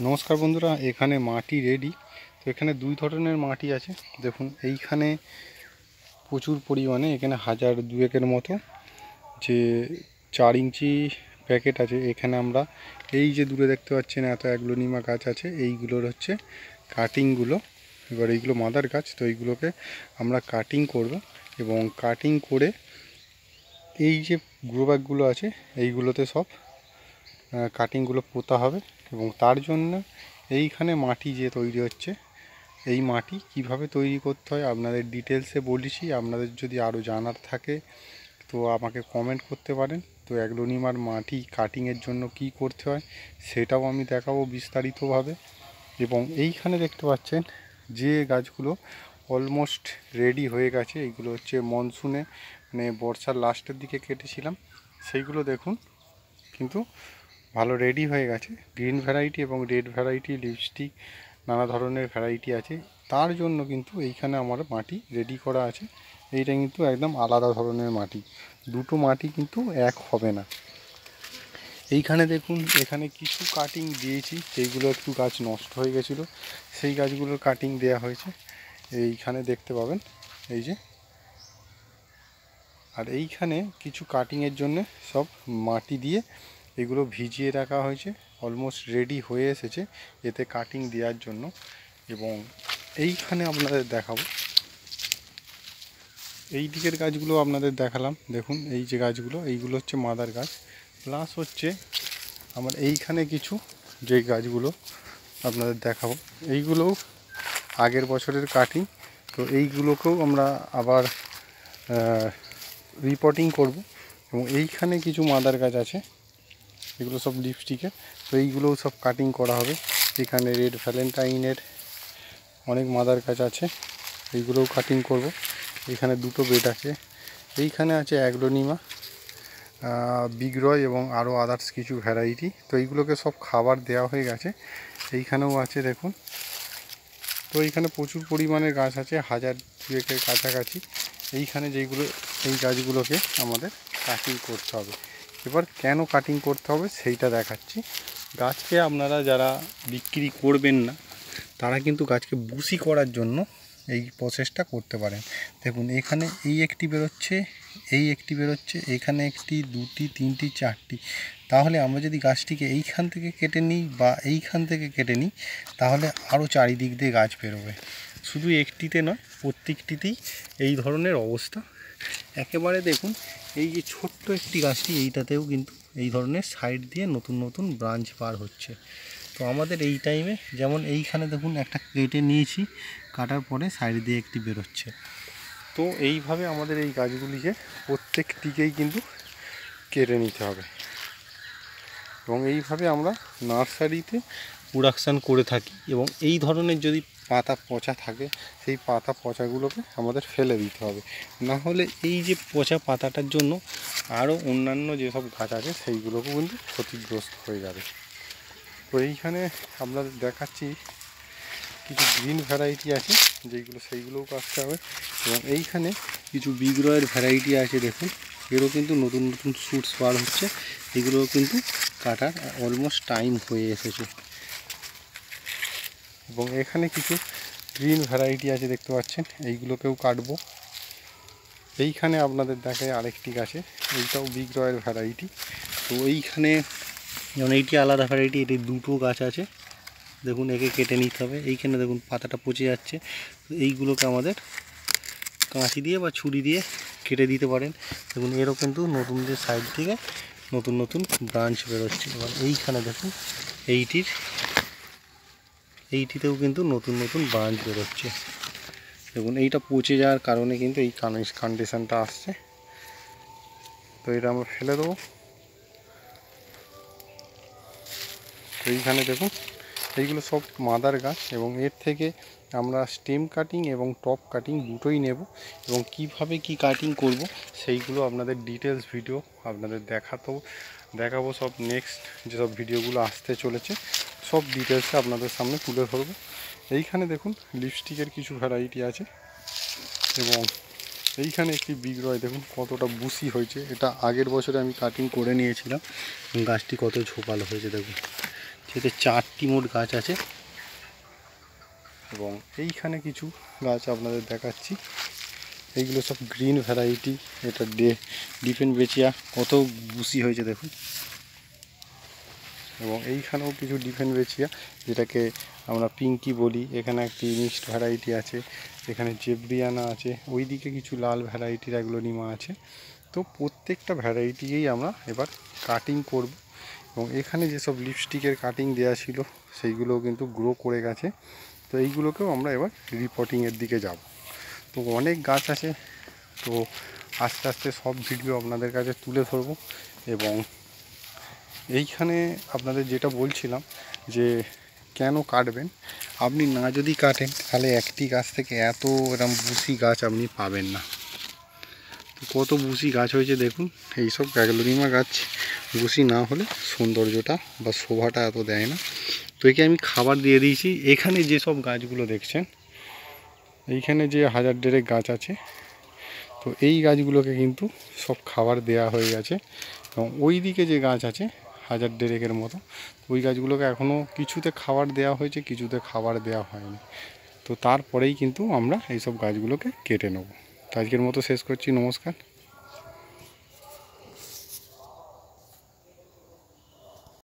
নমস্কার বন্ধুরা, এখানে মাটি রেডি। তো এখানে দুই ধরনের মাটি আছে। দেখুন এইখানে প্রচুর পরিমাণে, এখানে 1000-2000-এর মতো যে 4 ইঞ্চি প্যাকেট আছে। এখানে আমরা এই যে দূরে দেখতে পাচ্ছেন এত অ্যাগ্লোনিমা গাছ আছে, এইগুলোর হচ্ছে কাটিংগুলো। এবার এইগুলো মাদার গাছ, তো এইগুলোকে আমরা কাটিং করব এবং কাটিং করে এই যে গ্রো ব্যাগগুলো আছে এইগুলোতে সব কাটিংগুলো পোতা হবে। এবং তার জন্য এইখানে মাটি যে তৈরি হচ্ছে, এই মাটি কিভাবে তৈরি করতে হয় আপনাদের ডিটেলসে বলেছি। আপনাদের যদি আরও জানার থাকে তো আমাকে কমেন্ট করতে পারেন। তো অ্যাগ্লোনিমার মাটি কাটিংয়ের জন্য কি করতে হয় সেটাও আমি দেখাবো বিস্তারিতভাবে। এবং এইখানে দেখতে পাচ্ছেন যে গাছগুলো অলমোস্ট রেডি হয়ে গেছে, এইগুলো হচ্ছে মনসুনে মানে বর্ষার লাস্টের দিকে কেটেছিলাম। সেইগুলো দেখুন কিন্তু ভালো রেডি হয়ে গেছে। গ্রিন ভ্যারাইটি এবং রেড ভ্যারাইটি, লিপস্টিক, নানা ধরনের ভ্যারাইটি আছে। তার জন্য কিন্তু এইখানে আমার মাটি রেডি করা আছে। এইটা কিন্তু একদম আলাদা ধরনের মাটি, দুটো মাটি কিন্তু এক হবে না। এইখানে দেখুন, এখানে কিছু কাটিং দিয়েছি, সেইগুলো একটু গাছ নষ্ট হয়ে গেছিলো, সেই গাছগুলোর কাটিং দেয়া হয়েছে। এইখানে দেখতে পাবেন এই যে। আর এইখানে কিছু কাটিংয়ের জন্য সব মাটি দিয়ে এগুলো ভিজিয়ে রাখা হয়েছে, অলমোস্ট রেডি হয়ে এসেছে এতে কাটিং দেওয়ার জন্য। এবং এইখানে আপনাদের দেখাবো, এই দিকের গাছগুলো আপনাদের দেখালাম। দেখুন এই যে গাছগুলো, এইগুলো হচ্ছে মাদার গাছ। প্লাস হচ্ছে আমার এইখানে কিছু যে গাছগুলো আপনাদের দেখাবো, এইগুলোও আগের বছরের কাটিং। তো এইগুলোকেও আমরা আবার রিপোর্টিং করব। এবং এইখানে কিছু মাদার গাছ আছে, এগুলো সব লিপস্টিকের, তো এইগুলোও সব কাটিং করা হবে। এখানে রেড ভ্যালেন্টাইনের অনেক মাদার গাছ আছে, এইগুলোও কাটিং করব। এখানে দুটো বেড আছে। এইখানে আছে অ্যাগ্লোনিমা, বিগ্রয় এবং আরও আদার্স কিছু ভ্যারাইটি। তো এইগুলোকে সব খাবার দেওয়া হয়ে গেছে। এইখানেও আছে দেখুন। তো এইখানে প্রচুর পরিমাণে গাছ আছে, 1000-2000-এর কাছাকাছি। এইখানে যেইগুলো, এই গাছগুলোকে আমাদের কাটিং করতে হবে। এবার কেন কাটিং করতে হবে সেইটা দেখাচ্ছি। গাছকে আপনারা যারা বিক্রি করবেন না তারা কিন্তু গাছকে বুশি করার জন্য এই প্রসেসটা করতে পারেন। দেখুন এখানে এই একটি বেরোচ্ছে, এই একটি বেরোচ্ছে, এখানে একটি, দুটি, তিনটি, চারটি। তাহলে আমরা যদি গাছটিকে এইখান থেকে কেটে নিই বা এইখান থেকে কেটে নিই তাহলে আরও চারিদিক দিয়ে গাছ বেরোবে। শুধু একটিতে নয়, প্রত্যেকটিতেই এই ধরনের অবস্থা। একেবারে দেখুন এই যে ছোট্ট একটি গাছটি, এইটাতেও কিন্তু এই ধরনের সাইড দিয়ে নতুন নতুন ব্রাঞ্চ বার হচ্ছে। তো আমাদের এই টাইমে যেমন এইখানে দেখুন একটা কেটে নিয়েছি, কাটার পরে সাইড দিয়ে একটি বেরোচ্ছে। তো এইভাবে আমাদের এই গাছগুলিকে প্রত্যেকটিকেই কিন্তু কেটে নিতে হবে। এবং এইভাবে আমরা নার্সারিতে প্রোডাকশান করে থাকি। এবং এই ধরনের যদি পাতা পচা থাকে সেই পাতা পচাগুলোকে আমাদের ফেলে দিতে হবে, না হলে এই যে পচা পাতাটার জন্য আরও অন্যান্য যেসব গাছ আছে সেইগুলোকেও কিন্তু ক্ষতিগ্রস্ত হয়ে যাবে। তো এইখানে আপনাদের দেখাচ্ছি কিছু গ্রিন ভ্যারাইটি আছে যেইগুলো, সেইগুলোও কাটতে হবে। এবং এইখানে কিছু বিগ্রয়ের ভ্যারাইটি আছে, দেখুন এরও কিন্তু নতুন নতুন শুটস বার হচ্ছে। এগুলোও কিন্তু কাটার অলমোস্ট টাইম হয়ে এসেছে। এবং এখানে কিছু গ্রিন ভ্যারাইটি আছে দেখতে পাচ্ছেন, এইগুলোকেও কাটবো। এইখানে আপনাদের দেখায় আরেকটি গাছে, এইটাও বিগ্রয়ের ভ্যারাইটি। তো এইখানে যেমন এইটি আলাদা ভ্যারাইটি, এটি দুটো গাছ আছে। দেখুন একে কেটে নিতে হবে। এইখানে দেখুন পাতাটা পচে যাচ্ছে, তো এইগুলোকে আমাদের কাঁচি দিয়ে বা ছুরি দিয়ে কেটে দিতে পারেন। দেখুন এরও কিন্তু নতুন যে সাইড থেকে নতুন নতুন ব্রাঞ্চ বেরোচ্ছে। এবার এইখানে দেখুন এইটিতেও কিন্তু নতুন নতুন ব্রাঞ্চ বেরোচ্ছে। দেখুন এইটা পচে যাওয়ার কারণে কিন্তু এই কন্ডিশনটা আসছে। তো এটা আমরা ফেলে দেবো। তো এইখানে দেখুন এইগুলো সব মাদার গাছ। এবং এর থেকে আমরা স্টেম কাটিং এবং টপ কাটিং দুটোই নেব। এবং কিভাবে কি কাটিং করব সেইগুলো আপনাদের ডিটেলস ভিডিও আপনাদের দেখাবো সব। নেক্সট যেসব ভিডিওগুলো আসতে চলেছে সব ডিটেলসে আপনাদের সামনে তুলে ধরবো। এইখানে দেখুন লিপস্টিকের কিছু ভ্যারাইটি আছে। এবং এইখানে একটি বিগ্রয় দেখুন কতটা বুশি হয়েছে। এটা আগের বছরে আমি কাটিং করে নিয়েছিলাম, গাছটি কত ঝোপালো হয়েছে দেখুন। যেতে 4টি মোট গাছ আছে। এবং এইখানে কিছু গাছ আপনাদের দেখাচ্ছি, এইগুলো সব গ্রিন ভ্যারাইটি। এটা ডিফেনবেচিয়া, কত বুসি হয়েছে দেখুন। এবং এইখানেও কিছু ডিফেনবেচিয়া, যেটাকে আমরা পিঙ্কি বলি। এখানে একটি মিক্সড ভ্যারাইটি আছে, এখানে জেব্রিয়ানা আছে, ওইদিকে কিছু লাল ভ্যারাইটির অ্যাগ্লোনিমা আছে। তো প্রত্যেকটা ভ্যারাইটিকেই আমরা এবার কাটিং করব। এবং এখানে যেসব লিপস্টিকের কাটিং দেওয়া ছিল সেইগুলোও কিন্তু গ্রো করে গেছে। তো এইগুলোকেও আমরা এবার রিপোর্টিংয়ের দিকে যাব। তো অনেক গাছ আছে, তো আস্তে আস্তে সব ভিডিও আপনাদের কাছে তুলে ধরবো। এবং এইখানে আপনাদের যেটা বলছিলাম যে কেন কাটবেন, আপনি না যদি কাটেন তাহলে একটি গাছ থেকে এত এরকম বুসি গাছ আপনি পাবেন না। তো কত বুসি গাছ হয়েছে দেখুন। এইসব অ্যাগ্লোনিমা গাছ বুসি না হলে সৌন্দর্যটা বা শোভাটা এত দেয় না। তো একে আমি খাবার দিয়ে দিয়েছি। এখানে যেসব গাছগুলো দেখছেন, এইখানে যে 1000 ডেরেক গাছ আছে, তো এই গাছগুলোকে কিন্তু সব খাবার দেয়া হয়ে গেছে। এবং ওই দিকে যে গাছ আছে 1000 ডেরেকের মতো, ওই গাছগুলোকে এখনও কিছুতে খাবার দেওয়া হয়েছে, কিছুতে খাবার দেওয়া হয়নি। তো তারপরেই কিন্তু আমরা এইসব গাছগুলোকে কেটে নেব। তো আজকের মতো শেষ করছি, নমস্কার।